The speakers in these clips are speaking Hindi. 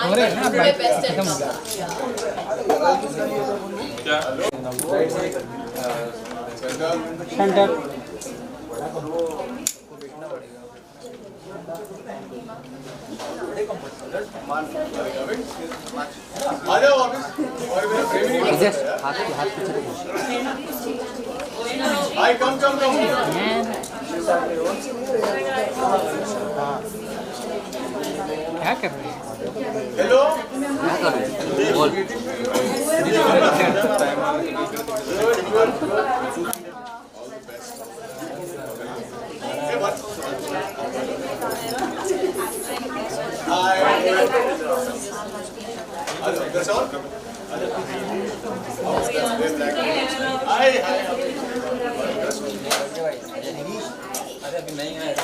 हो रहे हैं ना खत्म हो गया सेंटर आ जाओ वापस हाथ पीछे आई कम क्या कर रहे हैं हेलो क्या कर रहे हैं बोल अभी नहीं है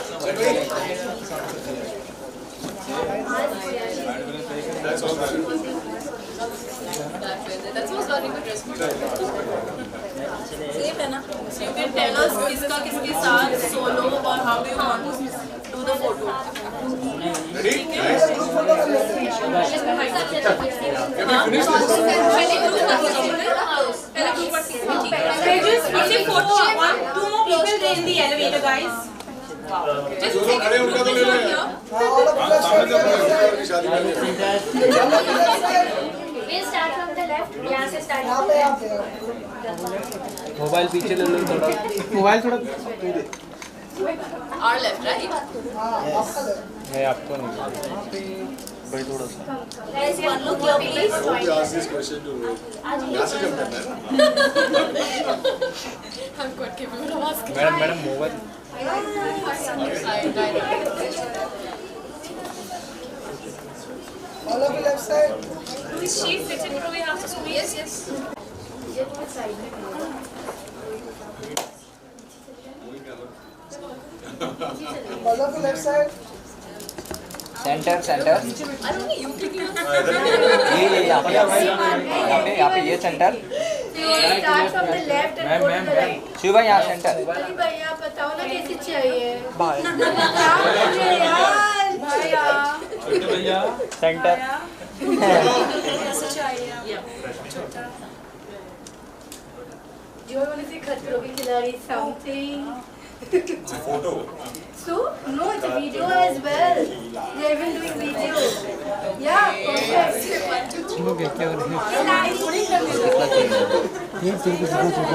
सेफ है ना? You can tell us किसका किसके साथ सोलो और how do you want to do the photo? Two more people there in the elevator, guys. Just take a photo here. We'll start from the left. यहाँ से start. मोबाइल पीछे ले लो थोड़ा मोबाइल थोड़ा Our left, right? मैं आपको नहीं भाई थोड़ा सा Guys, one look here, please. I'm quite capable of asking. Madam mobile All of the left side. Is she fitted for we have to squeeze? Yes. All of the left side. Centre centre I don't think you can ये यहाँ पे ये centre We'll start from the left and go to the right. Shiv भाई यहाँ सेंटर अरे भैया बताओ ना कैसे चाहिए? भाई भैया सेंटर कैसे चाहिए? जो मैंने से खतरों के खिलाड़ी something. Photo So no, it's a video as well. They have been doing video. Yeah, perfect. लोग क्या कर रहे हैं ये तेरे को साथ में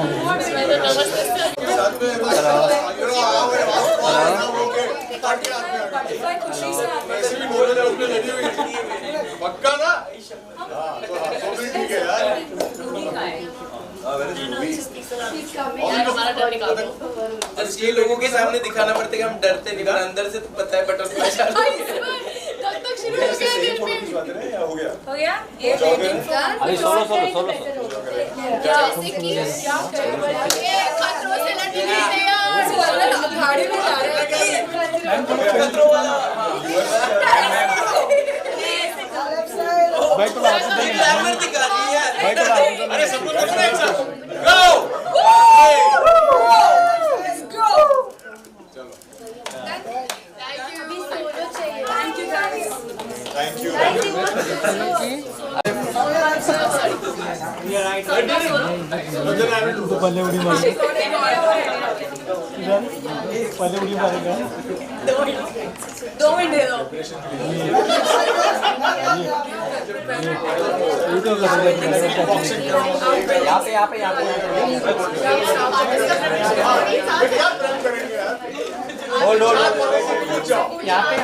ऐसे भी बोले अपने लगी हुई पक्का ना तो भी ठीक है यार ये लोगों के सामने दिखाना पड़ता है कि हम डरते नहीं, अंदर से तो पता है बटरफ्लाई चालू कब तक शुरू हो गया? हो गया हो गया? ये अभी सोलो जैसे कि ये खतरों से लड़ने नहीं यार गाड़ी में जा रहे हैं खतरों वाला भाई तो आप ग्लैमर दिखा रही है यार। भाई तो आप अरे सब लोग एक साथ गो Let's go! Thank you guys. Thank you तो पहले उड़ी मारेगा पहले उड़ी मारेगा 2 मिनट दे दो ये तो यहाँ पे होल्ड यहाँ पे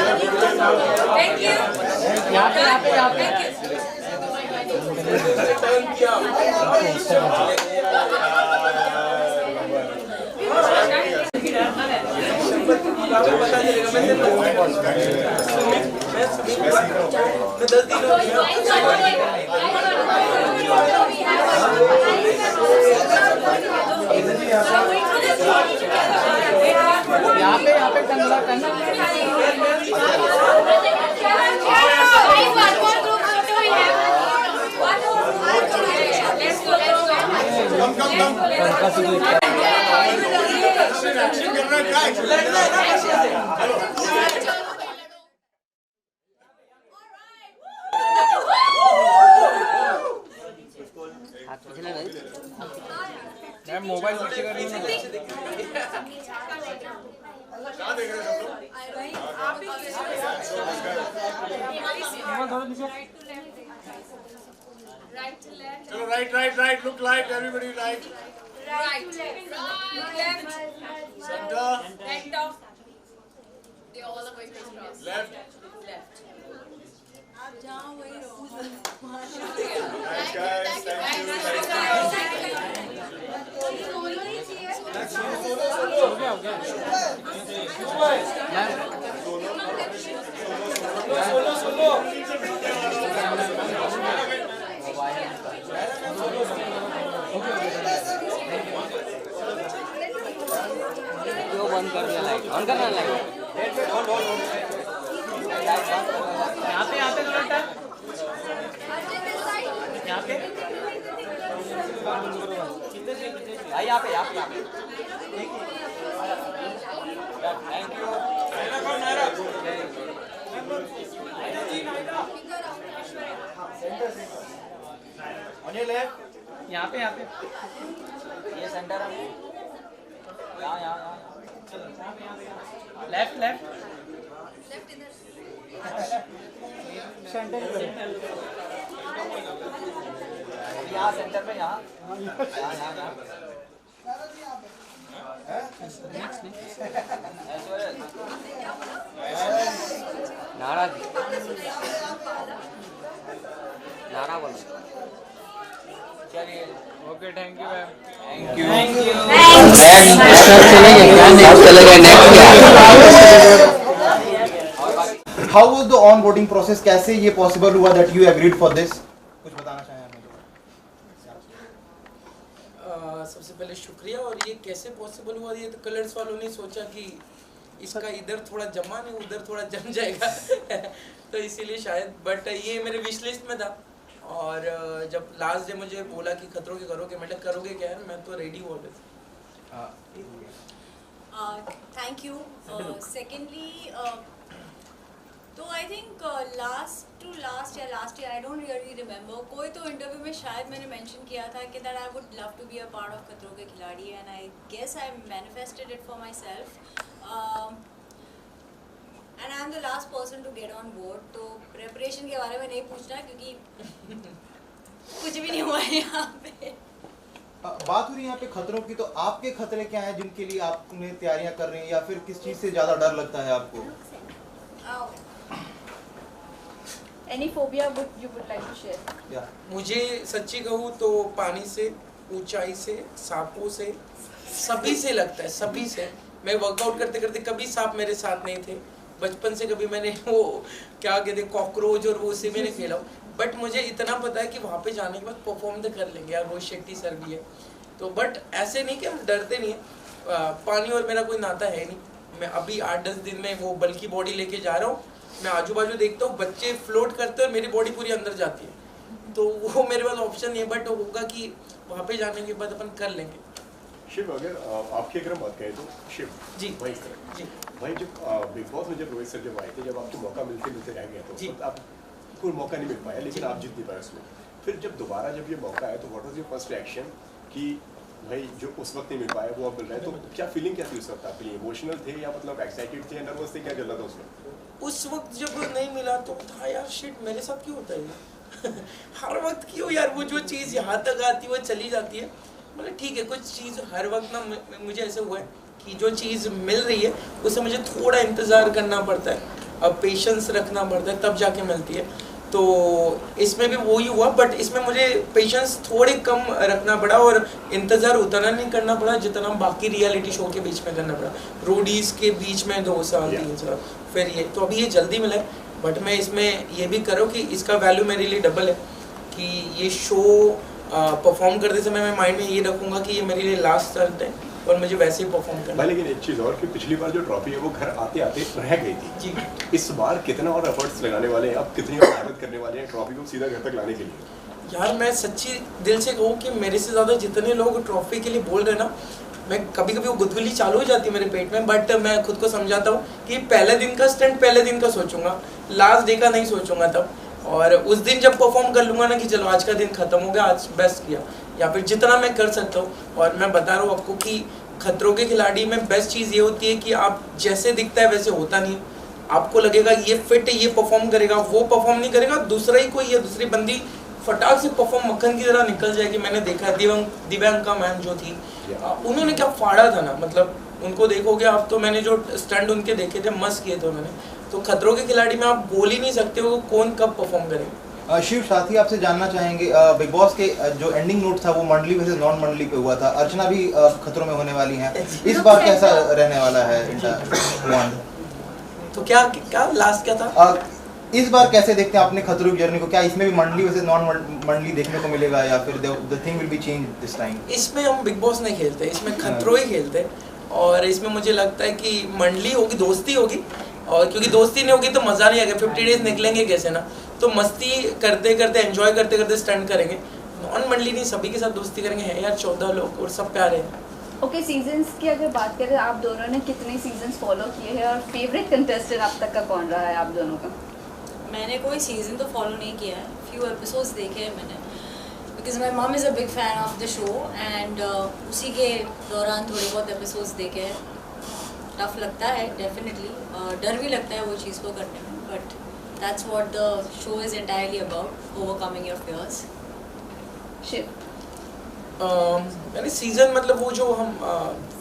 Thank you. यहाँ पे टर्न किया पता चलेगा मैं 10 दिन हो यहाँ पे कंधा कम मोबाइल पीछे कर रही हो कहाँ देख रहे हैं सब लोग? Right to left. चलो right, look right, everybody right. Right. Left. Center, Right off. They all are going across. left. Left. Thanks guys, thank you. जो बंद कर दिया लाइट ऑन करना लाइट यहाँ पे थोड़ा टाइम यहाँ पे भाई यहाँ पे thank you On your left. यहाँ पे ये सेंटर है यहाँ लेफ्ट यहाँ सेंटर पे यहाँ नारा बोलो चलिए okay thank you ma'am thank you चले गए next How was the onboarding process? कैसे ये possible हुआ that you agreed for this? कुछ बताना चाहें आप मुझे? सबसे पहले शुक्रिया। और ये कैसे पॉसिबल हुआ, ये तो कलर्स वालों ने सोचा कि इसका इधर थोड़ा जमा नहीं उधर थोड़ा जम जाएगा तो इसीलिए शायद, बट ये मेरे विश लिस्ट में था। और जब लास्ट डे मुझे बोला कि खतरों के करोगे, मतलब करोगे क्या है, मैं तो रेडी हूँ ऑलवेज। Thank you. Secondly, तो I think last year I don't really remember, कोई तो इंटरव्यू में शायद मैंने मेंशन किया था कि that I would love to be a part of खतरों के खिलाड़ी, and I guess I manifested it for myself. And I'm the last person to get on board. तो preparation के बारे में नहीं पूछना क्योंकि कुछ भी नहीं हुआ है यहाँ पे। बात हो रही है यहाँ पे खतरों की, तो आपके खतरे क्या हैं जिनके लिए आपने तैयारियां कर रही हैं, या फिर किस चीज से ज्यादा डर लगता है आपको? Any phobia you would like to share? या मुझे सच्ची कहूँ तो पानी से, ऊंचाई से, सांपों से, सभी से लगता है, सभी से। मैं वर्कआउट करते करते कभी सांप मेरे साथ नहीं थे, बचपन से कभी मैंने वो क्या कहते कॉकरोच और वो से मैंने खेला, बट मुझे इतना पता है कि वहाँ पे जाने के बाद परफॉर्म तो कर लेंगे यार। रोहित शेट्टी सर भी है तो, बट ऐसे नहीं कि हम डरते नहीं है। पानी और मेरा कोई नाता है नहीं। मैं अभी 8-10 दिन में वो बल्कि बॉडी लेके जा रहा हूँ, मैं आजू बाजू देखता हूँ बच्चे फ्लोट करते हैं और मेरी बॉडी पूरी अंदर जाती है, तो वो मेरे पास ऑप्शन नहीं है, बट होगा कि वहाँ पे जाने के बाद अपन कर लेंगे। शिव, अगर आपकी अगर बात करें तो शिव जी भाई जी भाई जब बिग बॉस में जब रोहित सर जब आए थे, जब आपको मौका मिलते रह गया जी। तो आपको मौका नहीं मिल पाया, लेकिन आप जीत नहीं पाए उसमें। फिर जब दोबारा जब ये मौका आया तो what was your first reaction कि भाई जो उस वक्त नहीं मिल पाया वो अब मिल रहा है, तो क्या फीलिंग क्या थी उस वक्त आपके लिए? इमोशनल थे या मतलब एक्साइटेड थे, नर्वस थे, क्या चल रहा था उसमें? उस वक्त जब नहीं मिला तो था यार शिट मेरे साथ क्यों होता है ये हर वक्त क्यों यार, वो जो चीज़ यहाँ तक आती है वो चली जाती है। मतलब ठीक है, कुछ चीज़ हर वक्त ना मुझे ऐसे हुआ है कि जो चीज़ मिल रही है उसे मुझे थोड़ा इंतज़ार करना पड़ता है, अब पेशेंस रखना पड़ता है, तब जाके मिलती है। तो इसमें भी वही हुआ, बट इसमें मुझे पेशेंस थोड़े कम रखना पड़ा और इंतज़ार उतना नहीं करना पड़ा जितना बाकी रियलिटी शो के बीच में करना पड़ा। रोडीज़ के बीच में 2 साल 3 साल, फिर ये तो अभी ये जल्दी मिला है, बट मैं इसमें ये भी करूँ कि इसका वैल्यू मेरे लिए डबल है कि ये शो परफॉर्म करते समय मैं माइंड में ये रखूँगा कि ये मेरे लिए लास्ट स्टार्ट है और मुझे वैसे ही परफॉर्म करना। लेकिन एक चीज़ और कि पिछली बार जो ट्रॉफी है वो घर आते आते रह गई थी जी। इस बार कितना और एफर्ट्स लगाने वाले हैं, अब कितनी और मेहनत करने वाले हैं ट्रॉफी को सीधा घर तक लाने के लिए? यार मैं सच्ची दिल से कहूँ कि मेरे से ज़्यादा जितने लोग ट्रॉफी के लिए बोल रहे हैं ना, मैं कभी कभी वो गुदगुली चालू हो जाती है मेरे पेट में, बट मैं खुद को समझाता हूँ कि पहले दिन का स्टंट पहले दिन का सोचूंगा, लास्ट डे का नहीं सोचूंगा तब। और उस दिन जब परफॉर्म कर लूँगा ना कि चलो आज का दिन खत्म हो गया, आज बेस्ट किया, या फिर जितना मैं कर सकता हूँ। और मैं बता रहा हूँ आपको कि खतरों के खिलाड़ी में बेस्ट चीज़ ये होती है कि आप जैसे दिखता है वैसे होता नहीं। आपको लगेगा ये फिट है, ये परफॉर्म करेगा, वो परफॉर्म नहीं करेगा, दूसरा ही कोई या दूसरी बंदी फटाक से परफॉर्म मक्खन की तरह निकल जाएगी। मैंने देखा दिव्यांका मैम जो थी, उन्होंने क्या फाड़ा था ना, मतलब उनको देखोगे आप तो, मैंने जो स्टंट उनके देखे थे मस्त किए थे उन्होंने। तो खतरों के खिलाड़ी में आप बोल ही नहीं सकते हो कौन कब परफॉर्म करेगा। शिव, साथ ही आपसे जानना चाहेंगे, बिग बॉस के जो एंडिंग नोट था वो मंडली वैसे नॉन मंडली पे हुआ था। अर्चना भी खतरों में होने वाली हैं, इस बार कैसा रहने वाला है? तो क्या लास्ट क्या था? इस बार कैसे देखते हैं आपने खतरों की जर्नी को? क्या इसमें भी मंडली वैसे नॉन मंडली देखने को मिलेगा या फिर the thing will be change this time? इसमें हम बिग बॉस नहीं खेलते, इसमें खतरों ही खेलते। और इसमें मुझे लगता है कि मंडली होगी, दोस्ती होगी, और क्योंकि दोस्ती नहीं होगी तो मज़ा नहीं आएगा। 50 डेज निकलेंगे कैसे ना, तो मस्ती करते करते एंजॉय करते करते स्टंट करेंगे। नॉन मंडली नहीं, सभी के साथ दोस्ती करेंगे। हैं यार 14 लोग और सब प्यारे हैं। ओके, सीजन्स की अगर बात करें, आप दोनों ने कितने सीजन्स फॉलो किए हैं और फेवरेट कंटेस्टेंट अब तक का कौन रहा है आप दोनों का? मैंने कोई सीज़न तो फॉलो नहीं किया है, फ्यू एपिसोड्स देखे हैं मैंने, बिकॉज माई मम is a big fan of the show and उसी के दौरान थोड़े बहुत एपिसोड्स देखे हैं। टफ लगता है डेफिनेटली, डर भी लगता है वो चीज़ को करने में, but that's what the show is entirely about, overcoming your fears. Shiv, मैंने सीज़न मतलब वो जो हम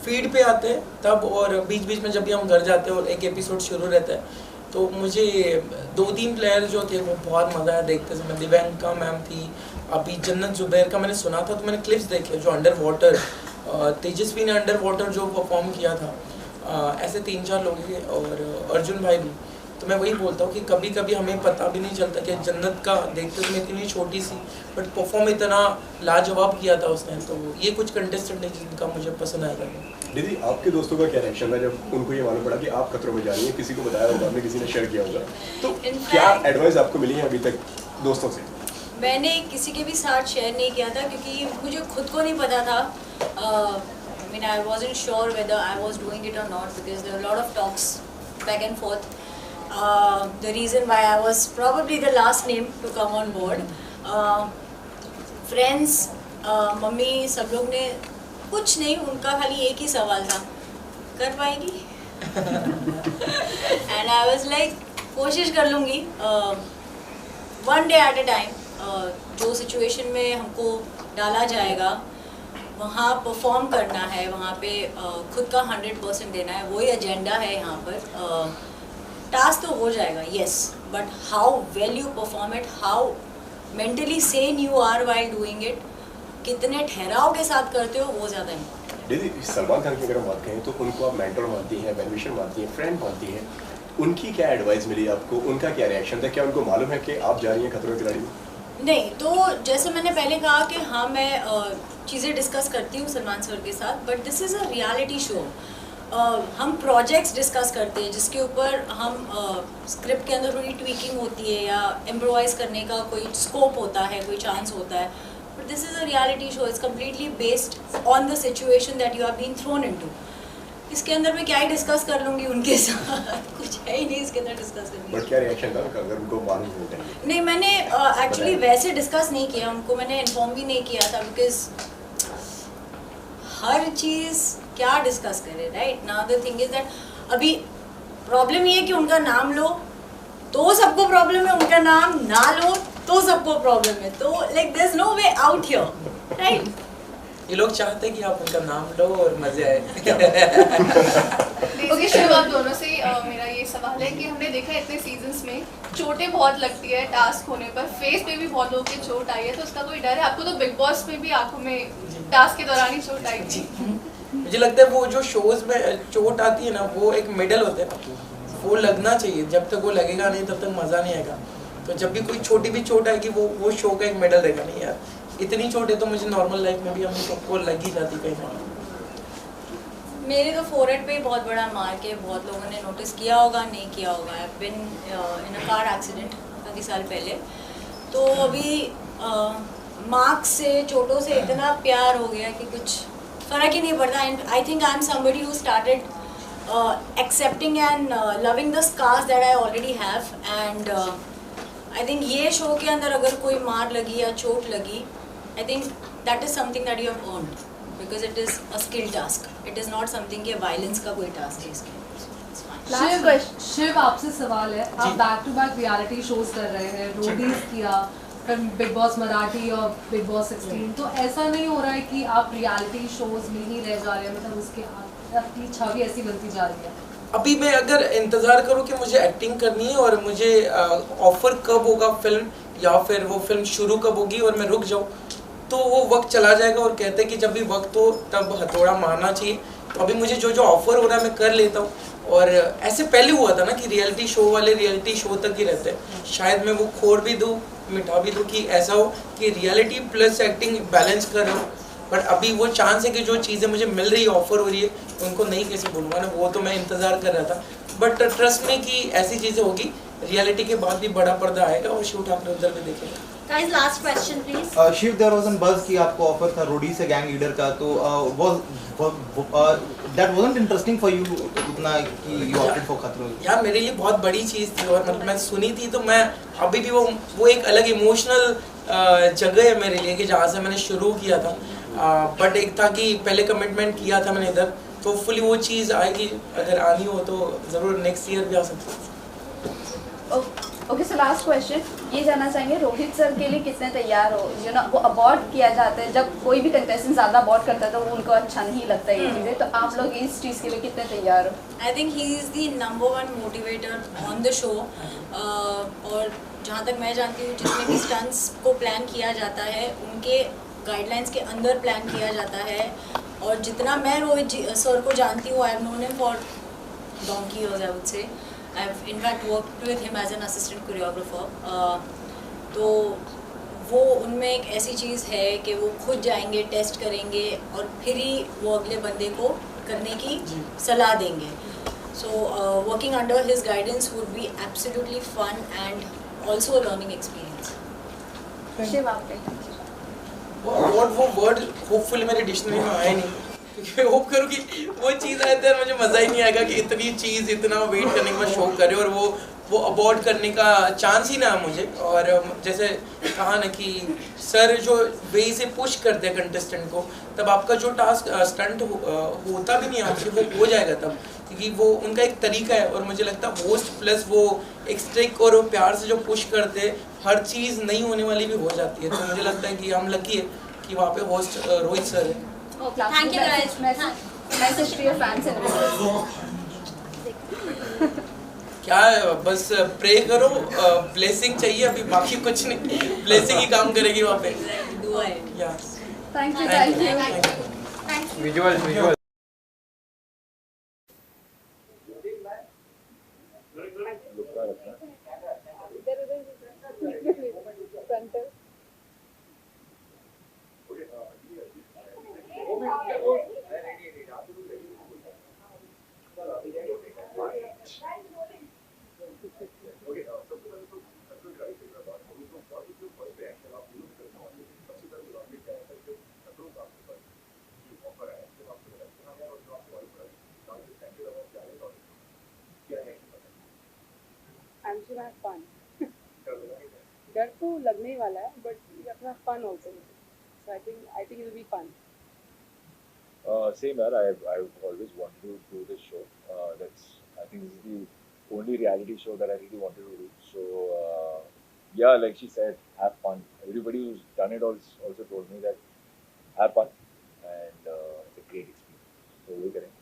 फीड पे आते हैं तब, और बीच बीच में जब भी हम घर जाते हैं और एक एपिसोड शुरू रहता है, तो मुझे 2-3 प्लेयर जो थे वो बहुत मज़ा आया देखते समय। दिव्यांका मैम थी, अभी जन्नत जुबैर का मैंने सुना था तो मैंने क्लिप्स देखे जो अंडर वाटर, तेजस्वी ने अंडर वाटर जो परफॉर्म किया था, ऐसे 3-4 लोग थे, और अर्जुन भाई भी। तो मैं वही बोलता हूँ कि कभी कभी हमें पता भी नहीं चलता कि जन्नत का देखते समय इतनी छोटी सी बट परफॉर्म इतना लाजवाब किया था उसने। तो ये कुछ कंटेस्टेंट है जिनका मुझे पसंद आएगा। दीदी, आपके दोस्तों का क्या रिएक्शन था जब उनको ये मालूम पड़ा कि आप खतरों में जा रही हैं? किसी को बताया होगा आपने, किसी ने शेयर किया होगा, तो क्या एडवाइस आपको मिली है अभी तक दोस्तों से? मैंने किसी के भी साथ शेयर नहीं किया था क्योंकि मुझे खुद को नहीं पता था। I mean, I wasn't sure whether I was doing it or not because there were a lot of talks back and forth. The reason why I was probably the last name to come on board. Friends, mummy, सब लोग ने कुछ नहीं, उनका खाली एक ही सवाल था, कर पाएगी? And I was like, कोशिश कर लूँगी, one day at a time. जो सिचुएशन में हमको डाला जाएगा वहाँ परफॉर्म करना है, वहाँ पे खुद का 100% देना है, वही एजेंडा है यहाँ पर। टास्क तो हो जाएगा, yes, but how well you perform it, how mentally sane you are while doing it, कितने ठहराव के साथ करते हो, वो ज़्यादा इम्पोर्टेंट। दीदी, सलमान खान की अगर हम बात करें तो उनको आप मेंटर मानती हैं, वेलविशर मानती हैं, फ्रेंड मानती हैं, उनकी क्या एडवाइस मिली आपको? उनका क्या रिएक्शन था? क्या उनको मालूम है कि आप जा रही हैं खतरों के खिलाड़ी में? नहीं, तो जैसे मैंने पहले कहा कि हाँ, मैं चीज़ें डिस्कस करती हूँ सलमान सर के साथ, but this is a reality show. हम प्रोजेक्ट्स डिस्कस करते हैं जिसके ऊपर हम स्क्रिप्ट के अंदर थोड़ी ट्वीकिंग होती है या इम्प्रोवाइज़ करने का कोई स्कोप होता है, कोई चांस होता है, but this is a reality show, it's completely based on the situation that you are being thrown into. इसके अंदर मैं क्या ही डिस्कस कर लूँगी उनके साथ, कुछ है ही नहीं इसके अंदर डिस्कस करने। बट क्या रिएक्शन था अगर उनको मालूम होता है? नहीं, मैंने एक्चुअली वैसे डिस्कस नहीं किया, उनको मैंने इन्फॉर्म भी नहीं किया था, बिकॉज हर चीज़ क्या डिस्कस करें, right? Now the thing is that अभी प्रॉब्लम ये है कि उनका नाम लो तो सबको प्रॉब्लम है, उनका नाम ना लो तो सबको प्रॉब्लम है, तो like there is no way out here, right? ये लोग चाहते हैं कि आप उनका नाम लो और मजे आए। ओके, शिव, आप दोनों से मेरा ये सवाल है कि हमने देखा है इतने सीजन्स में चोटें बहुत लगती है टास्क होने पर, फेस पे भी बहुत लोगों की चोट आई है, तो उसका कोई डर है आपको? तो बिग बॉस में भी आंखों में टास्क के दौरान ही चोट आई थी। मुझे लगता है वो जो शोज में चोट आती है ना, वो एक मेडल होता है, वो लगना चाहिए, जब तक वो लगेगा नहीं तब तक मज़ा नहीं आएगा। तो जब भी कोई छोटी भी चोट आएगी वो शो का एक मेडल रहेगा। नहीं यार, इतनी चोट है तो मुझे नॉर्मल लाइफ में भी हम सबको लग ही जाती कहीं ना। मेरे तो फोरहेड पे बहुत बड़ा मार्क है, बहुत लोगों ने नोटिस किया होगा, नहीं किया होगा। I have been in a car accident काफ़ी साल पहले, तो अभी मार्क्स से, चोटों से इतना प्यार हो गया कि कुछ फ़र्क ही नहीं पड़ता। And I think I am somebody who started accepting and loving the scars that I already have, and I think ये शो के अंदर अगर कोई मार लगी या चोट लगी, I think that is something that you have earned because it is a skill task. It is not something कि violence का कोई task है इसके. It's fine. Last question. Shiv आपसे सवाल है, आप back to back reality shows कर रहे हैं, रोडीज किया, फिर बिग बॉस मराठी और बिग बॉस 16, तो ऐसा नहीं हो रहा है कि आप रियलिटी शोज में ही रह जा रहे हैं, मतलब उसके आपकी छवि ऐसी बनती जा रही है? अभी मैं अगर इंतज़ार करूँ कि मुझे एक्टिंग करनी है और मुझे ऑफ़र कब होगा फिल्म या फिर वो फिल्म शुरू कब होगी और मैं रुक जाऊँ, तो वो वक्त चला जाएगा और कहते हैं कि जब भी वक्त हो तब हथौड़ा मारना चाहिए. तो अभी मुझे जो जो ऑफ़र हो रहा है मैं कर लेता हूँ. और ऐसे पहले हुआ था ना कि रियलिटी शो वाले रियलिटी शो तक ही रहते हैं. शायद मैं वो खोड़ भी दूँ, मिटा भी दूँ कि ऐसा हो कि रियलिटी प्लस एक्टिंग बैलेंस कर रहा हूँ. बट अभी वो चांस है कि जो चीज़ें मुझे मिल रही है, ऑफ़र हो रही है, उनको नहीं कैसे बोलूँगा ना, वो तो मैं इंतज़ार कर रहा था. बट ट्रस्ट में कि ऐसी चीज़ें होगी, रियलिटी के बाद भी बड़ा पर्दा आएगा और शूट आपने उधर भी देखेगा. Guys, last question, please. Shiv, there was an buzz कि आपको ऑफर था रोडी से गैंग लीडर का, तो that wasn't interesting for you उतना कि यू ऑप्टेड फॉर खतरों? यार मेरे लिए बहुत बड़ी चीज़ थी और मतलब मैं सुनी थी, तो मैं अभी भी वो एक अलग इमोशनल जगह है मेरे लिए कि जहाँ से मैंने शुरू किया था. बट एक था कि पहले कमिटमेंट किया था मैंने इधर, तो फुली वो चीज़ आएगी. अगर आनी हो तो ज़रूर नेक्स्ट ईयर भी आ सकती है. ओके, सो लास्ट क्वेश्चन ये जानना चाहेंगे, रोहित सर के लिए कितने तैयार हो? यू नो, वो अबॉर्ड किया जाता है, जब कोई भी कंटेस्टेंट ज़्यादा अबॉर्ड करता है तो वो उनको अच्छा नहीं लगता है ये चीज़ें, तो आप लोग इस चीज़ के लिए कितने तैयार हो? I think he is the number one motivator on the show. और जहाँ तक मैं जानती हूँ, जितने भी स्टंट्स को प्लान किया जाता है उनके गाइडलाइंस के अंदर प्लान किया जाता है. और जितना मैं रोहित सर को जानती हूँ, I have known him for donkey years, I would say. I've in fact worked with him as an assistant choreographer. तो वो उनमें एक ऐसी चीज़ है कि वो खुद जाएंगे, टेस्ट करेंगे और फिर ही वो अगले बंदे को करने की सलाह देंगे. So working under his guidance would be absolutely fun and also a learning experience. Shiv, आप वो वर्ड होपफुली मेरे डिक्शनरी में आया नहीं, क्योंकि मैं होप करूँ कि वो चीज़ आए तो मुझे मज़ा ही नहीं आएगा कि इतनी चीज़ इतना वेट करने के बाद शो करे और वो अबॉर्ड करने का चांस ही ना मुझे. और जैसे कहा ना कि सर जो वे से पुश करते हैं कंटेस्टेंट को, तब आपका जो टास्क स्टंट होता भी नहीं आपसे, वो हो जाएगा तब, क्योंकि वो उनका एक तरीका है. और मुझे लगता है होस्ट प्लस वो एक स्ट्रिक और प्यार से जो पुश करते, हर चीज़ नहीं होने वाली भी हो जाती है. तो मुझे लगता है कि हम लकी है कि वहाँ पे होस्ट रोहित सर है. Thank you guys. Message to your fans and viewers. क्या बस प्रे करो, ब्लेसिंग चाहिए, अभी बाकी कुछ नहीं, ब्लेसिंग ही काम करेगी वहाँ पे. दुआ है. Thank you. Visual I'm sure I have fun. डर तो लगने ही वाला है, but you have to have fun also. So I think it will be fun. Same, I've always wanted to do this show. I think this is the only reality show that I really wanted to do. So yeah, like she said, have fun. Everybody who's done it also told me that have fun and it's a great experience. So we're getting.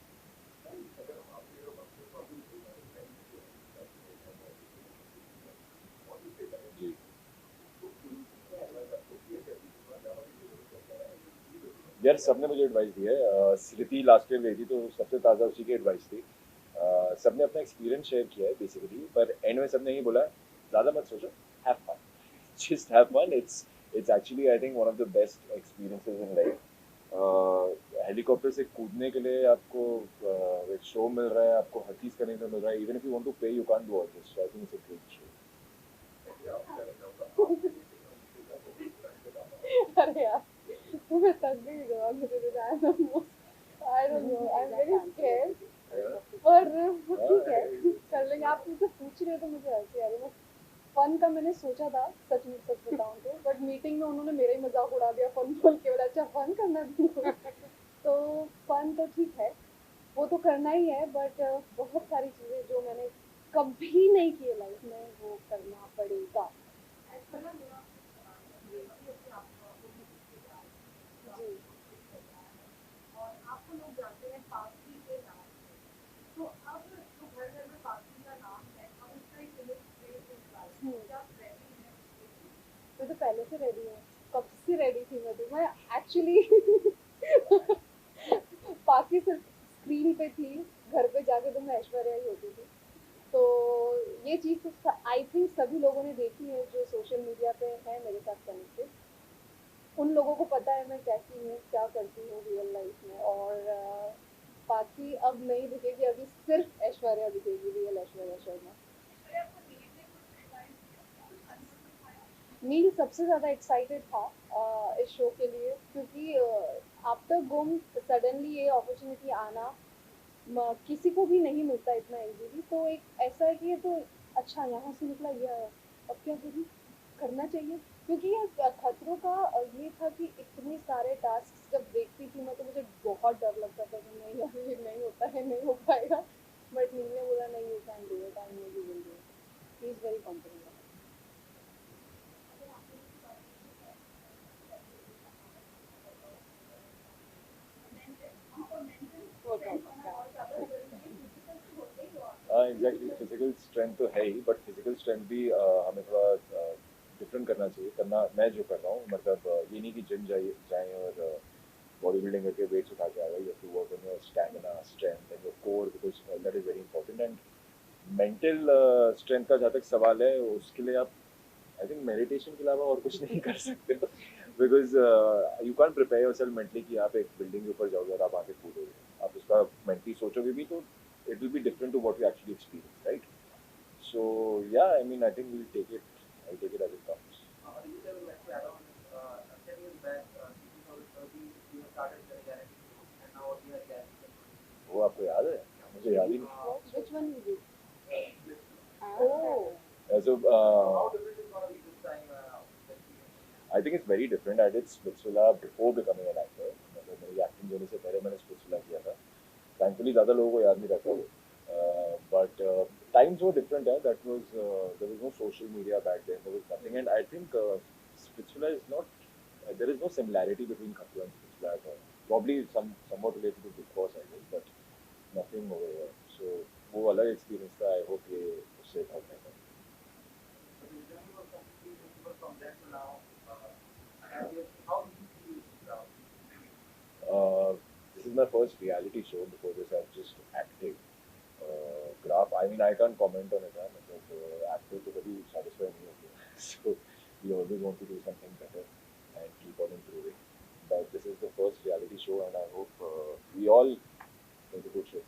यार सबने मुझे एडवाइस दी है. स्मृति लास्ट ईयर गई थी तो सबसे ताज़ा उसी की एडवाइस थी. सबने अपना एक्सपीरियंस शेयर किया है बेसिकली, पर एंड में सबने ये बोला ज़्यादा मत सोचो, have fun, just have fun. It's actually I think one of the best experiences in life. Helicopter से कूदने के लिए आपको एक शो मिल रहा है, आपको हर चीज़ करने को मिल रहा है. Even if you want to pay you can't do all this. So I think it's a great show. अरे यार, मैं तक भी जवाब मुझे देना है. I don't know. I'm very scared. पर ठीक है, कर लेंगे. आप मुझसे पूछ रहे हो तो मुझे ऐसे यार फन का मैंने सोचा था, सच बताऊं तो, बट मीटिंग में उन्होंने मेरा ही मजाक उड़ा दिया फन बोल के, बोला अच्छा फन करना तुमको। तो फन तो ठीक है, वो तो करना ही है, बट बहुत सारी चीज़ें जो मैंने कभी नहीं की लाइफ में वो करना पड़ेगा। जी और आपको लोग जानते हैं पार्टी के नाम से, तो अब जो घर घर में पार्टी का नाम है, अब उसका एक इलस्ट्रेट क्या रेडी है? मैं तो पहले से रेडी हूँ, कब से रेडी थी मैं एक्चुअली बाकी सिर्फ स्क्रीन पे थी, घर पे जाके तो मैं ऐश्वर्या ही होती थी। तो ये चीज़ तो आई थिंक सभी लोगों ने देखी है जो सोशल मीडिया पे है मेरे साथ कनेक्टेड, उन लोगों को पता है मैं कैसी हूँ, क्या करती हूँ रियल लाइफ में। और बाकी अब नहीं दिखेगी, अभी सिर्फ ऐश्वर्या दिखेगी, रियल ऐश्वर्या शर्मा। नील सबसे ज़्यादा एक्साइटेड था इस शो के लिए, क्योंकि आफ्टर गुम सडनली ये अपॉर्चुनिटी आना किसी को भी नहीं मिलता इतना इजीली। तो एक ऐसा है कि ये तो अच्छा यहाँ से निकला, ये अब क्या करूँ, करना चाहिए। क्योंकि ये खतरों का ये था कि इतने सारे टास्क जब देखती थी मैं तो मुझे बहुत डर लगता था कि नहीं यार ये नहीं होता है, नहीं हो पाएगा। बट नील ने बोला नहीं, you can do it, I know you will do it, he is very confident. Exactly physical strength तो है ही, बट फिजिकल स्ट्रेंथ भी हमें थोड़ा डिफरेंट करना चाहिए। करना मैं जो कर रहा हूँ, मतलब ये नहीं कि जिम जाएं और बॉडी बिल्डिंग करके वेट्स उठा के आ गए। You have to work on your stamina, strength and your core, because that is very important. And mental strength का जहाँ तक सवाल है, उसके लिए आप आई थिंक मेडिटेशन के अलावा और कुछ नहीं कर सकते हो, because you can prepare yourself mentally कि आप एक बिल्डिंग के ऊपर जाओगे और आप आगे कूदोगे, आप उसका मेंटली सोचोगे भी तो it will be different to what you actually experience, right? So yeah, I mean, I think I'll take it as it comes. वो आपको याद है? मुझे याद ही नहीं। Which one you did? So I think it's very different. I did Splitsvilla before becoming an actor. मतलब मेरी एक्टिंग जोने से पहले मैंने Splitsvilla किया था। Thankfully ज़्यादा लोगों को याद नहीं रहता वो, but times were different. That was there was no social media back then. There was nothing, and I think Splitsvilla is not. There is no similarity between Khatru and Splitsvilla at all. Probably somewhat related to Big Boss, I guess, but nothing over here. So वो अलग experience था. I hope ये उससे बहुत बेहतर। This is my first reality show. Before this, I've just acted. Graph. I mean, I can't comment on it. Because actor to कभी satisfy नहीं होते. So we always want to do something better and keep on improving. But this is the first reality show, and I hope we all make a good show.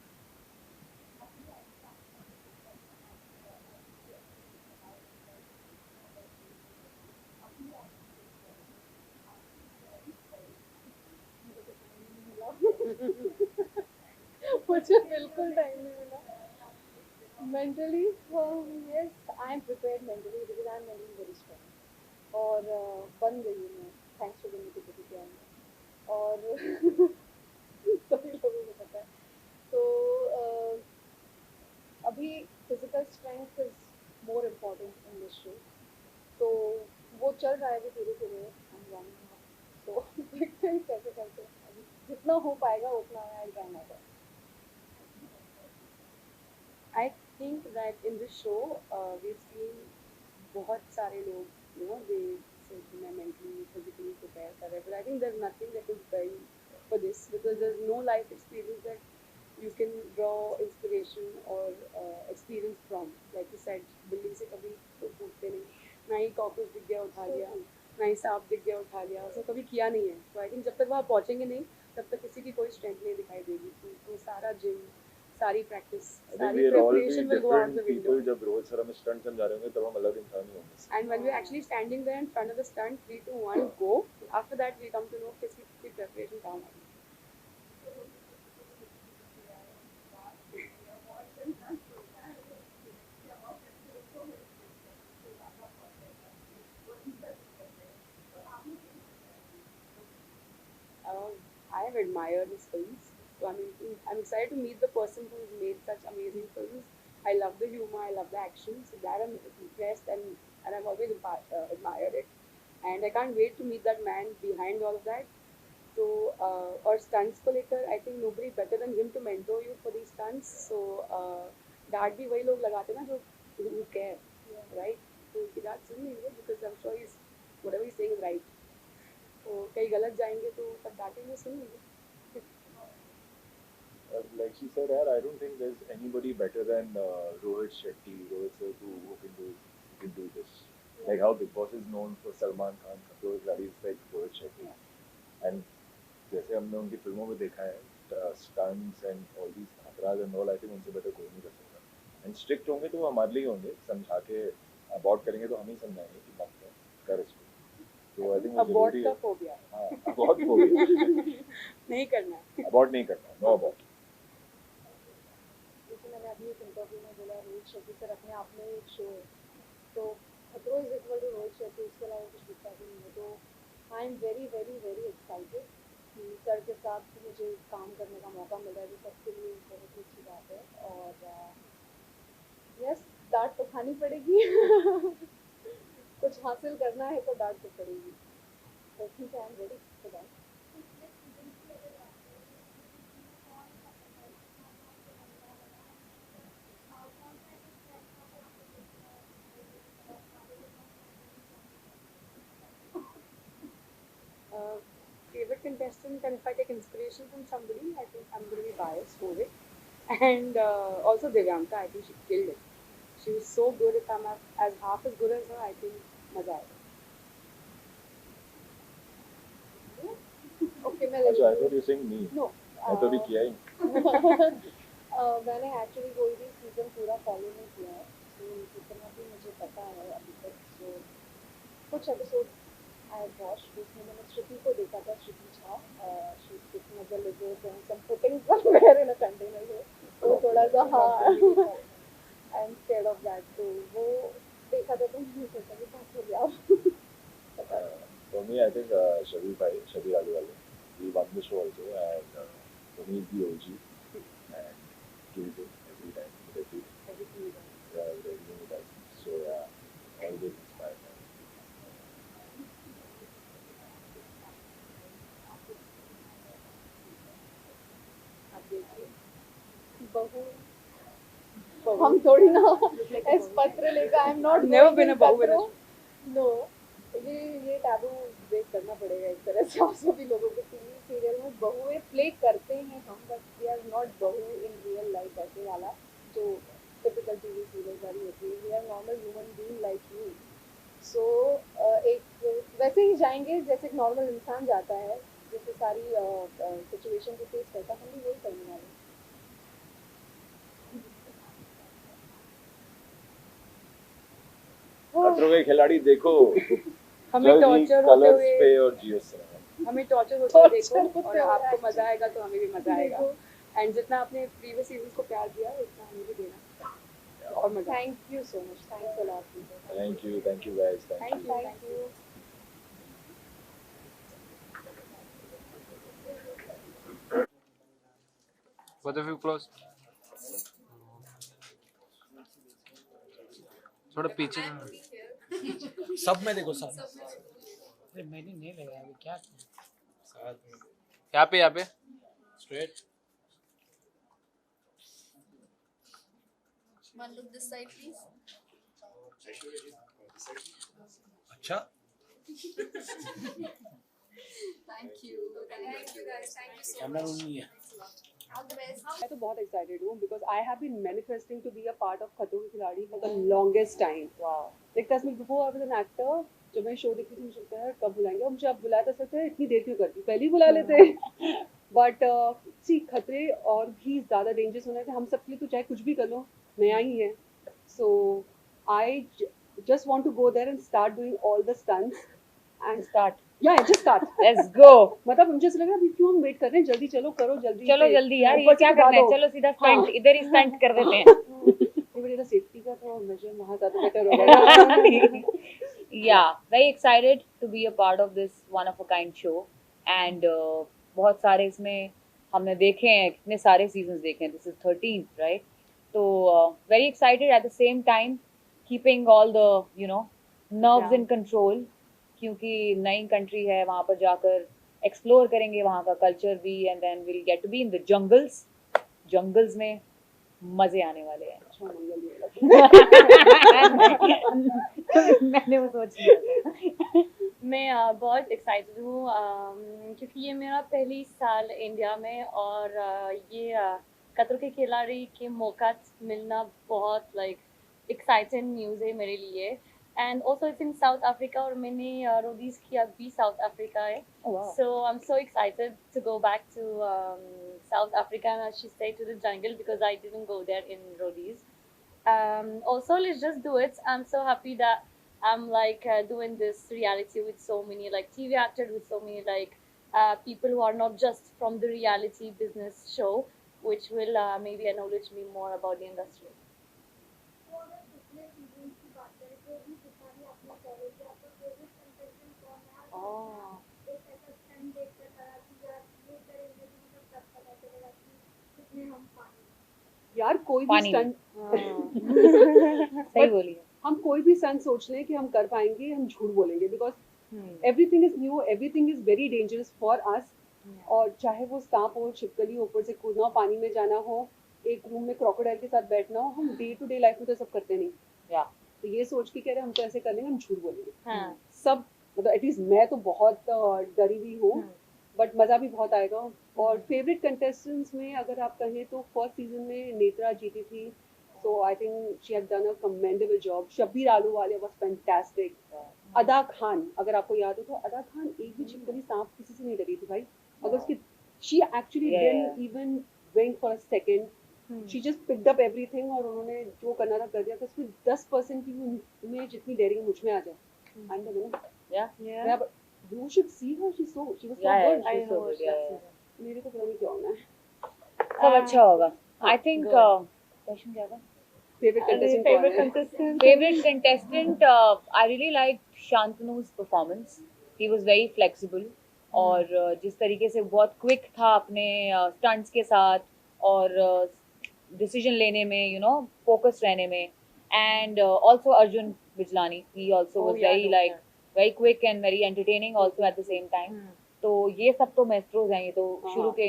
मुझे बिल्कुल टाइम नहीं मिला mentally. Yes I am prepared mentally because I am mentally very strong, और बन गई हूँ मैं थैंक्स टू द नेगेटिविटी और सभी लोगों को पता है। तो अभी physical strength is more important in this show, तो वो चल रहा है अभी धीरे धीरे। तो देखते हैं कैसे करते हैं, जितना हो पाएगा उतना I try my best. I think that in this show we've seen बहुत सारे लोग they said मैं mentally physically prepared कर रहे, but I think there's nothing that is very for this because there's no life experience that you can draw inspiration or experience from. Like you said, building से कभी तो कूदते नहीं, ना ही कॉकरोच दिख गया उठा लिया, ना ही सांप दिख गया उठा लिया, ऐसा कभी किया नहीं है। तो आई थिंक जब तक वहाँ पहुँचेंगे नहीं तब तक किसी की कोई स्ट्रेंथ नहीं दिखाई देगी। तो सारा जिम, सारी प्रैक्टिस, सारी preparation will go out the window. जब रोहित सर हमें स्टंट समझा रहे होंगे तब हम अलग इंसान ही होंगे। And when we're actually standing there in front of the stunt, 3, 2, 1, go. After that, we come to know किसकी preparation कहाँ है। I've admired his films. So I'm excited to meet the person who's made such amazing films. I love the humor, I love the action, so that I'm impressed and I've always admired it. And I can't wait to meet that man behind all of that. So, और stunts को लेकर, I think nobody better than him to mentor you for these stunts. So, डांट भी वही लोग लगाते ना जो who care, right? तो उनकी डांट सुन लीजिए because I'm sure whatever he's saying is right. तो कहीं गलत जाएंगे तो तब डांटेंगे, सुन लीजिए. Like she said, I don't think there's anybody better than Rohit Shetty, Rohit sir, who can do this. Like how Big Boss is known for Salman Khan, Khatro ke Khiladi is like Rohit Shetty. And जैसे हमने उनकी फिल्मों में देखा है, stunts and all these खतराज and all, I think उनसे better कोई नहीं कर सकता. And strict होंगे तो वो हमारे लिए होंगे, समझा के abort करेंगे तो हम ही समझाएंगे कि मत कर इसको. So I think abort का phobia. हाँ, abort phobia. नहीं करना. Abort नहीं करना, no abort. मैंने अभी एक इंटरव्यू में बोला रोहित शेट्टी सर अपने आप में एक शो है, तो खतरों is equal to Rohit Shetty, उसके अलावा कुछ दिखता भी नहीं है. तो I am very very very excited कि सर के साथ मुझे काम करने का मौका मिल रहा है, जो सबके लिए बहुत ही अच्छी बात है. और यस, डांट तो खानी पड़ेगी. कुछ हासिल करना है तो डांट तो पड़ेगी. तो ठीक है, I am ready for that. Favorite contestant, and if I take inspiration from somebody, I think I'm going to be biased for it. And also Divyanka, I think she killed it. She was so good. If I'm as half as good as her, I think maza aayega. Okay, मैं अच्छा, I thought you were saying me. No. मैं तो भी किया ही. मैंने एक्चुअली कोई भी सीजन पूरा फॉलो नहीं किया है, तो जितना भी मुझे पता है अभी तक, तो कुछ एपिसोड आई हैव वॉच्ड. उसमें मैंने श्रुति को देखा था, Shruti Jha. She is taking a little some putting somewhere in a container. तो थोड़ा सा हाँ, I am scared of that. तो वो देखा था तो मुझे सोचा कि बात हो गया. For me, I think Shabir Aliwal. He won the show also, and for me, he's the OG, and kills it every time with everything. Yeah, with everything he does. So yeah, always inspired. बहू हम थोड़ी ना इस पत्र लेकर. I am not Never been a bahu in a no. ये टैबू ब्रेक करना पड़ेगा एक तरह से आप सभी लोगों को. टीवी सीरियल में बहुएं प्ले करते हैं हम, बट वी आर नॉट बहू इन रियल लाइफ ऐसे वाला जो टिपिकल टीवी सीरियल वाली होती है. We are normal human being like you. So एक वैसे ही जाएंगे जैसे एक नॉर्मल इंसान जाता है, जैसे सारी सिचुएशन को फेस करता है, हम भी वही करने वाले. खतरों के खिलाड़ी देखो. हमें टॉर्चर होते हुए पे और जियो सिनेमा. हमें टॉर्चर होते हुए देखो, और आपको मजा आएगा तो हमें भी मजा आएगा. एंड जितना आपने प्रीवियस सीजन को प्यार दिया उतना हमें भी देना और मजा. Thank you so much. Thanks a lot. Thank you guys. Thank you. Thank you. Both of you close. थोड़ा पीछे. सब में देखो सब. अरे मैंने नहीं लगाया अभी क्या. यहाँ पे straight. One look this side, please. अच्छा. Thank you. Thank you guys. Thank you so camera much. रोल नहीं है. All the best. मैं तो बहुत एक्साइटेड हूँ because I have been manifesting to be a part of खतरों के खिलाड़ी for the longest time. Wow. Like trust me, before I was an actor, जब मैं शो देखती थी मुझे लगता है कब बुलाएंगे, और मुझे अब बुलाया तो सोचता है इतनी देर क्यों करती, पहले ही बुला लेते. बट सी खतरे और भी ज़्यादा डेंजरस होने थे हम सबके लिए, तो चाहे कुछ भी कर लो नया ही है. So I just want to go there and start doing all the stunts and start. Yeah, just start. Let's go. मतलब मुझे ऐसा लग रहा है अभी क्यों हम वेट कर रहे हैं, जल्दी चलो, करो जल्दी. चलो जल्दी यार, ये क्या करना है, चलो सीधा स्टंट, इधर ही स्टंट कर देते हैं. मेरा सेफ्टी का तो मेजर वहाँ ज़्यादा बेटर होगा. Yeah, very excited to be a part of this one of a kind show, and बहुत सारे इसमें हमने देखे हैं, कितने सारे सीजन्स देखे हैं, दिस इज 13th राइट. तो very excited at the same time, keeping all the nerves in control, क्योंकि नई कंट्री है, वहाँ पर जाकर एक्सप्लोर करेंगे वहाँ का कल्चर भी, and then will get to be in the jungles में मजे आने वाले हैं. मैंने वो सोच लिया. मैं बहुत एक्साइटेड हूँ क्योंकि ये मेरा पहली साल इंडिया में, और ये खतरों के खिलाड़ी के मौका मिलना बहुत एक्साइटिंग न्यूज़ है मेरे लिए. And also it's in South Africa, और मैंने रोडीज किया भी साउथ अफ्रीका है. So I am so excited to go back to South Africa and as she said, to the jungle, because I didn't go there in roadies. Also, let's just do it. I'm so happy that I'm doing this reality with so many TV actors, with so many people who are not just from the reality business show, which will maybe acknowledge me more about the industry. यार कोई भी स्टंट सही बोली है. हम कोई भी स्टंट सोच लें कि हम कर पाएंगे, हम झूठ बोलेंगे, because everything is new, everything is very dangerous for us. और चाहे वो सांप हो, छिपकली ऊपर से कूदना हो, पानी में जाना हो, एक रूम में क्रोकोडाइल के साथ बैठना हो, हम डे टू डे लाइफ में तो सब करते नहीं. तो ये सोच के कह रहे हम तो ऐसे कर लेंगे, हम झूठ बोलेंगे. सब मतलब एटलीस्ट मैं तो बहुत डरी हुई हूँ, बट मज़ा भी बहुत आएगा. और फेवरेट कंटेस्टेंट्स में अगर आप कहें तो फर्स्ट सीजन में नेत्रा जीती थी, so I think she had done a commendable job. Shabbir Ahluwalia was fantastic. Ada Khan, अगर आपको याद हो तो अदा खान एक भी छिपकली सांप किसी से नहीं डरी थी भाई. अगर उसकी she actually didn't even went for a second, she just picked up everything, और उन्होंने जो करना था कर दिया. तो उसमें 10% की में जितनी डेयरिंग मुझ में आ जाए. I am the winner. You should see her. She was so good. I know. मेरे को पता नहीं क्या होना है. सब अच्छा होगा. I think क्वेश्चन क्या था? Favorite contestant. Favorite contestant. I really liked Shantanu's performance. He was very flexible. और जिस तरीके से बहुत क्विक था अपने स्टंट्स के साथ, और डिसीजन लेने में, फोकस रहने में. And also Arjun Bijlani, he also was very quick and very entertaining also at the same time. तो ये सब तो maestros हैं. ये तो शुरू के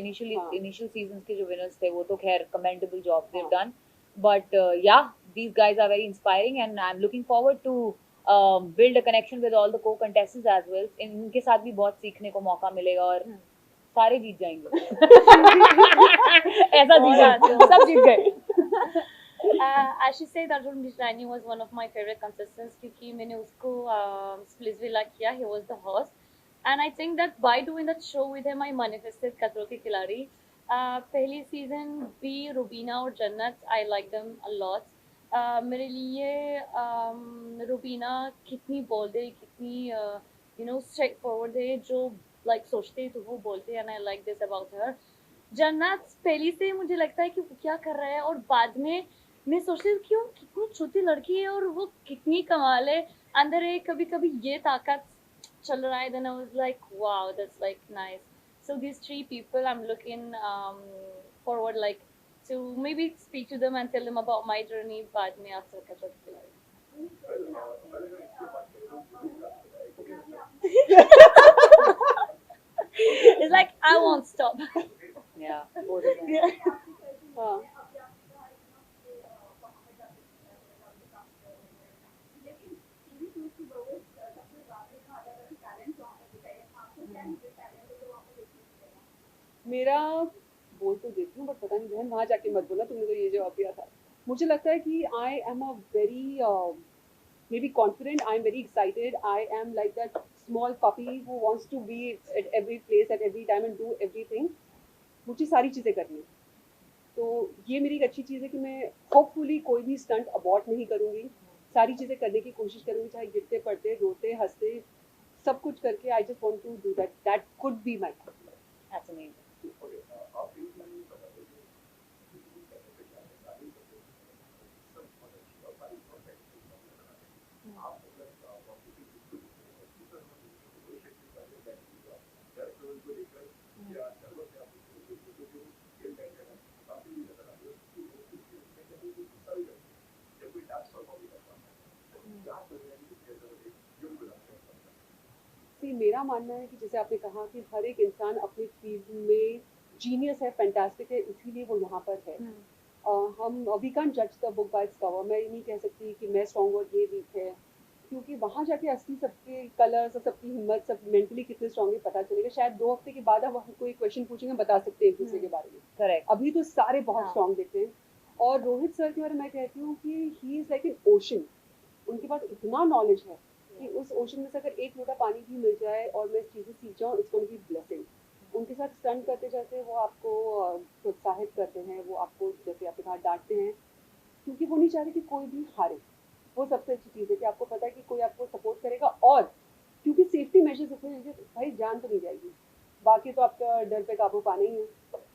initial seasons के जो winners थे, वो तो खैर commendable job they've done. But yeah, these guys are very inspiring, and I'm looking forward to build a connection with all the co-contestants as well. इनके साथ भी बहुत सीखने को मौका मिलेगा, और सारे जीत जाएंगे. ऐसा जीता, सब जीत गए. I should say that Arjun Bijlani was one of my favorite contestants क्योंकि मैंने उसको Splitsvilla किया. He was the host, and I think that by doing that show with him, I manifested खतरों के खिलाड़ी. पहली सीजन भी रुबीना और जन्नत, I like them a lot. मेरे लिए रुबीना कितनी बोल्ड है, कितनी straight forward है, जो सोचते हैं तो वो बोलते हैं, and I like this about her. जन्नत पहली से मुझे लगता है कि वो क्या कर रहा है, और बाद में मैं सोचती हूँ कि वो कितनी छोटी लड़की है और वो कितनी कमाल है, अंदर है कभी कभी ये ताकत चल रहा है. Then I was like, wow, that's nice. So these 3 people I'm looking forward to maybe speak to them and tell them about my journey बाद में after खतरों के खिलाड़ी. It's like I won't stop. Yeah, both of them. Yeah. मेरा बोल तो देती हूँ, बट पता नहीं बहन वहाँ जाके मत बोला, तुमने तो ये जवाब दिया था. मुझे लगता है कि I am a very maybe confident, I am very excited, I am like that small puppy who wants to be at every place at every time and do everything. मुझे सारी चीज़ें करनी, तो ये मेरी एक अच्छी चीज़ है कि मैं होपफुली कोई भी स्टंट अबॉर्ट नहीं करूँगी, सारी चीज़ें करने की कोशिश करूँगी, चाहे गिरते पड़ते रोते हंसते सब कुछ करके. I just want to do that. That could be my. That's amazing. Basically मेरा मानना है कि जैसे आपने कहा कि हर एक इंसान अपनी फील्ड में जीनियस है, फैंटास्टिक है, इसीलिए वो यहाँ पर है। हम वी कांट जज the book by its cover. मैं ये नहीं कह सकती कि मैं स्ट्रॉन्ग और ये वीक है, क्योंकि वहाँ जाके असली सबके कलर्स और सबकी हिम्मत, सब मेंटली कितने स्ट्रॉन्ग है पता चलेगा। शायद 2 हफ्ते के बाद हम कोई क्वेश्चन पूछेंगे, बता सकते हैं एक दूसरे के बारे में। करेक्ट। अभी तो सारे बहुत स्ट्रॉन्ग दिखते हैं। और रोहित सर के बारे में मैं कहती हूँ कि he is like an ocean. उनके पास इतना नॉलेज है कि उस ओशन में से अगर एक लोटा पानी भी मिल जाए और मैं चीज़ें सीख जाऊँ, it's going to be blessing. उनके साथ स्टंट करते जाते वो आपको प्रोत्साहित करते हैं, वो आपको जैसे आपके कहा डांटते हैं, क्योंकि वो नहीं चाहते कि कोई भी हारे। वो सबसे अच्छी चीज़ है कि आपको पता है कि कोई आपको सपोर्ट करेगा, और क्योंकि सेफ्टी मेजर्स इतने हैं, भाई जान तो नहीं जाएगी, बाकी तो आपका डर पे काबू पाना ही है।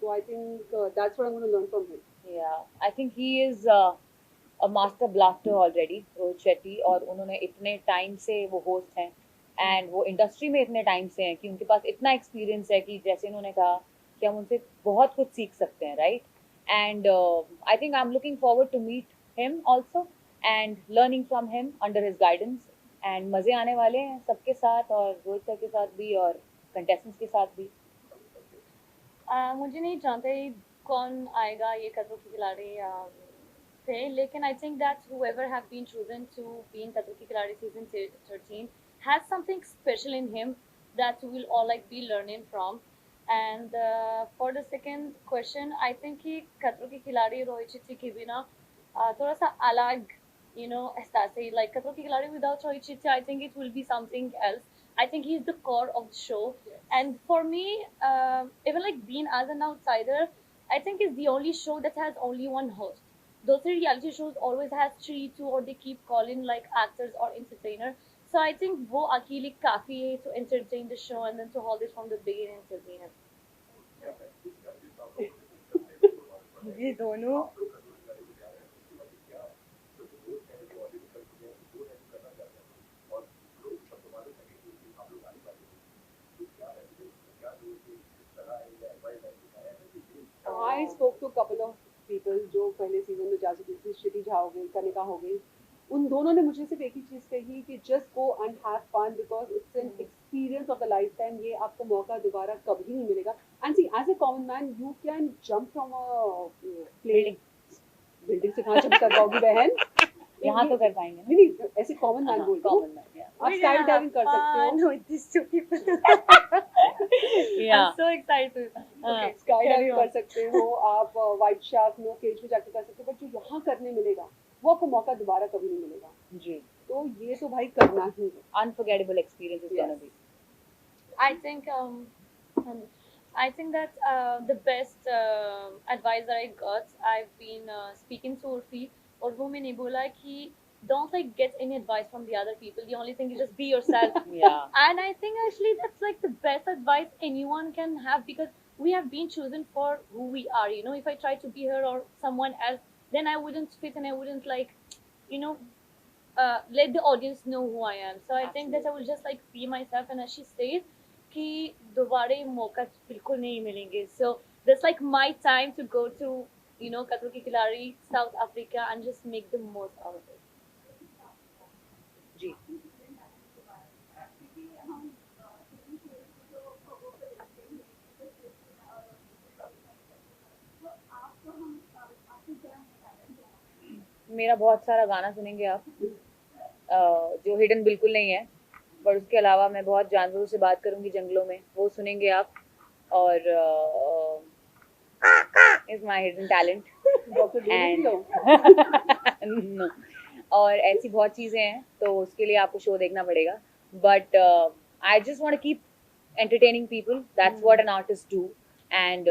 तो I think that's what I am gonna learn from him. Yeah I think he is a master blaster already, Rohit Shetty. और उन्होंने इतने टाइम से वो होस्ट हैं एंड वो इंडस्ट्री में इतने टाइम से हैं कि उनके पास इतना एक्सपीरियंस है कि जैसे उन्होंने कहा कि हम उनसे बहुत कुछ सीख सकते हैं, right. And I think I am looking forward to meet him also and learning from him under his guidance. And मज़े आने वाले हैं सबके साथ, और रोहित सर के साथ भी और कंटेस्टेंट्स के साथ भी। मुझे नहीं जानते कौन आएगा ये खतरों की खिलाड़ी पे, लेकिन I think that whoever have been chosen to be in खतरों की खिलाड़ी season 13 has something special in him that we'll all like be learning from. And for the second question, I think कि खतरों की खिलाड़ी रोहित शेट्टी के बिना थोड़ा सा अलग एहसास है। Like खतरों की खिलाड़ी without Rohit Shetty, I think it will be something else. I think he's the core of the show. And for me, even like being as an outsider, I think it's the only show that has only one host. Those three reality shows always has 3, 2, or they keep calling like actors or entertainer. So I think वो अकेले काफी है to entertain the show and then to hold it from the beginning till the end. ये दोनों I spoke to a couple of people जो पहले सीजन में जा चुकी थी, श्रुति झा हो गई, कनिका हो गई। उन दोनों ने मुझे सिर्फ एक ही चीज़ कही कि just go and have fun because it's an experience of the life time. ये आपको मौका दोबारा कभी नहीं मिलेगा। And see as a common man you can jump from a plane. Building से कहाँ जंप कर पाओगी बहन? यहाँ तो कर पाएंगे ना? नहीं, ऐसे कॉमन मैन बोलते हो। आप स्काई डाइविंग कर सकते हो। No, these two people. Yeah. I'm so excited. Sky diving कर सकते हो आप, व्हाइट शार्क नो केज में जाके कर सकते हो, बट जो यहाँ करने मिलेगा वो आपको मौका दोबारा कभी नहीं मिलेगा जी। तो ये तो भाई करना ही है। Unforgettable experience is gonna be. I think that the best advice that I got, I've been speaking to Urfi, और वो मैंने बोला कि don't like get any advice from the other people. The only thing is just be yourself. Yeah. And I think actually that's like the best advice anyone can have, because we have been chosen for who we are. You know, if I try to be her or someone else, then I wouldn't fit and I wouldn't like, let the audience know who I am. So I think that I will just like be myself. And as she said, कि दोबारा मौका बिल्कुल नहीं मिलेंगे. So that's like my time to go to, खतरों की खिलाड़ी, South Africa, and just make the most out of it. जी। मेरा बहुत सारा गाना सुनेंगे आप, जो हिडन बिल्कुल नहीं है, पर उसके अलावा मैं बहुत जानवरों से बात करूंगी जंगलों में, वो सुनेंगे आप। और is my hidden talent and और ऐसी बहुत चीज़ें हैं, तो उसके लिए आपको शो देखना पड़ेगा। But I just want to keep entertaining people. That's what an artist do, and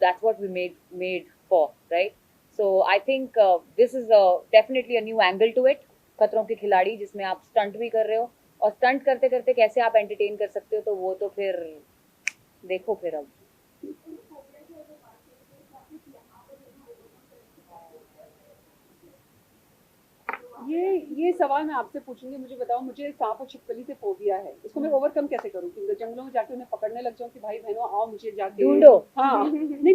that's what we made for, right? So I think this is definitely a new angle to it. खतरों के खिलाड़ी, जिसमें आप स्टंट भी कर रहे हो, और स्टंट करते करते कैसे आप एंटरटेन कर सकते हो, तो वो तो फिर देखो फिर अब। ये सवाल मैं आपसे पूछूंगी। मुझे बताओ, मुझे सांप और छिपकली से फोबिया है, इसको मैं ओवरकम कैसे करूँ? क्योंकि जंगलों में जाके उन्हें पकड़ने लग जाऊँ कि भाई बहनों आओ मुझे जाके ढूंढो। हाँ नहीं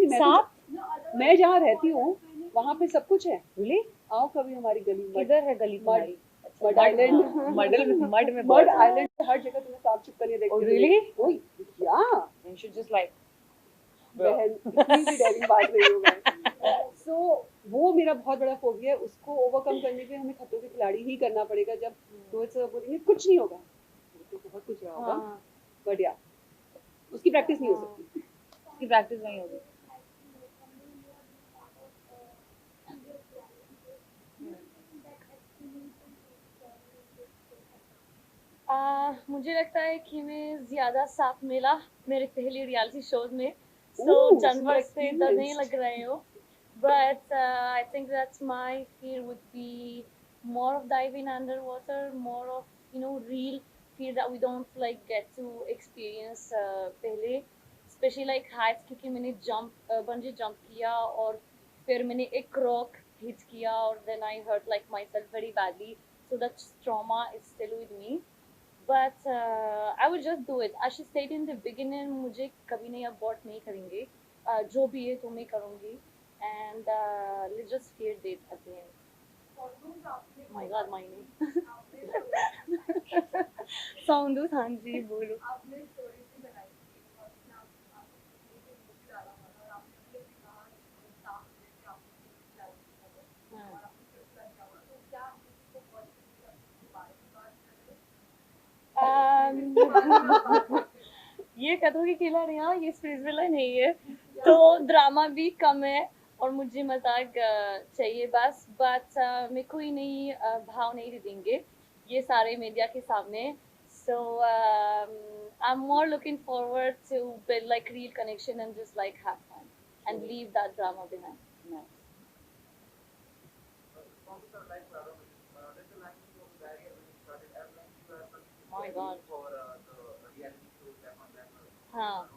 मैं जहाँ रहती हूँ वहाँ पे सब कुछ है। really? आओ कभी हमारी गली में। किधर है गली तुम्हारी? मड आइलैंड मड में मड बहुत आइलैंड हर जगह तुम्हें सांप छिपकलियां देखती Oh, really? ओह या You should just like बहन इतनी भी डेयरिंग बात नहीं हूँ मैं सो वो मेरा बहुत बड़ा फोबिया है उसको ओवरकम करने के लिए हमें खतरों के खिलाड़ी ही करना पड़ेगा जब रोहित सर बोलेंगे कुछ नहीं होगा तो बहुत कुछ रहा होगा बट या उसकी प्रैक्टिस नहीं हो सकती उसकी प्रैक्टिस नहीं होगी मुझे लगता है कि मैं ज़्यादा साफ मिला मेरे पहले रियलिटी शोज में so जानवर से डर नहीं लग रहे हो but I think that's my fear would be more of diving underwater more of real fear that we don't like get to experience पहले especially like heights क्योंकि मैंने bungee jump किया और फिर मैंने एक rock hit किया और then I hurt like myself very badly so that trauma is still with me but I would just do it as she said in the beginning मुझे कभी नहीं abort नहीं करेंगे जो भी है तो मैं करूँगी and let's just fear it at the end my god my name sound हाँ जी बोलो ये कथों की खिलाड़ियाँ ये स्प्रिट्सविला नहीं है तो ड्रामा भी कम है और मुझे मजाक चाहिए बस बट मैं कोई नहीं भाव नहीं देंगे ये सारे मीडिया के सामने so I'm more looking forward to build like real connection and just like have fun and leave that drama behind. Nice. My God. हाँ.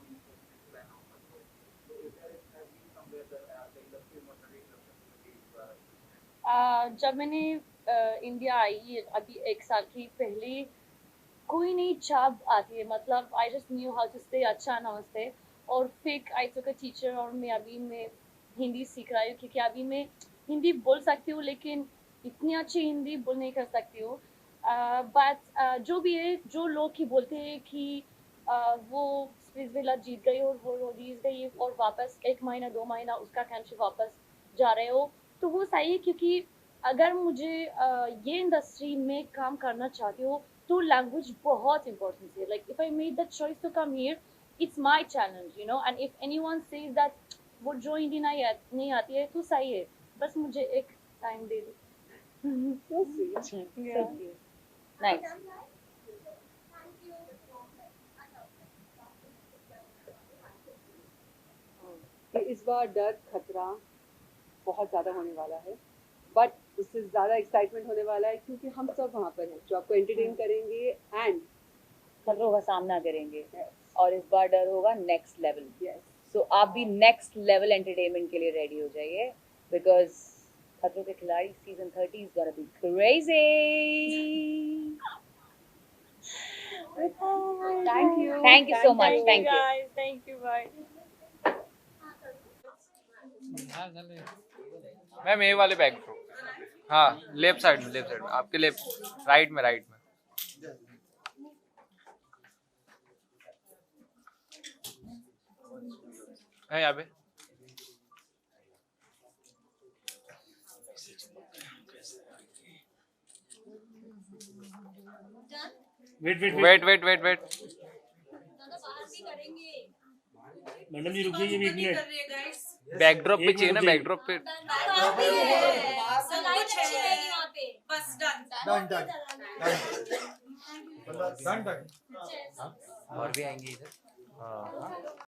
जब मैंने इंडिया आई अभी 1 साल की पहले कोई नहीं चाप आती है मतलब I just knew how to say अच्छा नमस्ते और फिर आई टुक अ टीचर और मैं हिंदी सीख रही हूँ क्योंकि अभी मैं हिंदी बोल सकती हूँ लेकिन इतनी अच्छी हिंदी बोल नहीं कर सकती हूँ बट जो भी है जो लोग ही बोलते हैं कि वो स्प्रिट्सविला जीत गई और वो जीत गई और वापस 1 महीना 2 महीना उसका कैंपशिप वापस जा रहे हो तो वो सही है क्योंकि अगर मुझे ये इंडस्ट्री में काम करना चाहती हो तो लैंग्वेज बहुत इंपॉर्टेंट है like if I made the choice to come here it's my challenge you know and if anyone says that वो जो हिंदी नहीं आती है तो सही है बस मुझे एक टाइम दे दो so sweet nice कि इस बार डर खतरा बहुत ज़्यादा होने वाला है बट उससे ज़्यादा एक्साइटमेंट होने वाला है क्योंकि हम सब वहाँ पर हैं जो आपको एंटरटेन करेंगे एंड खतरों का सामना करेंगे और इस बार डर होगा नेक्स्ट लेवल सो आप भी नेक्स्ट लेवल एंटरटेनमेंट के लिए रेडी हो जाइए बिकॉज खतरों के खिलाड़ी season 30 is gonna be crazy. Thank you so much. Thank you guys. Thank you. Bye. Ma'am ये वाले बैग थ्रो हाँ लेफ्ट साइड में आपके लेफ्ट राइट में है यहाँ पे वेट मैडम जी रुकिए ये 1 मिनट बैकड्रॉप पे चाहिए ना बैकड्रॉप पे और भी आएंगे इधर हाँ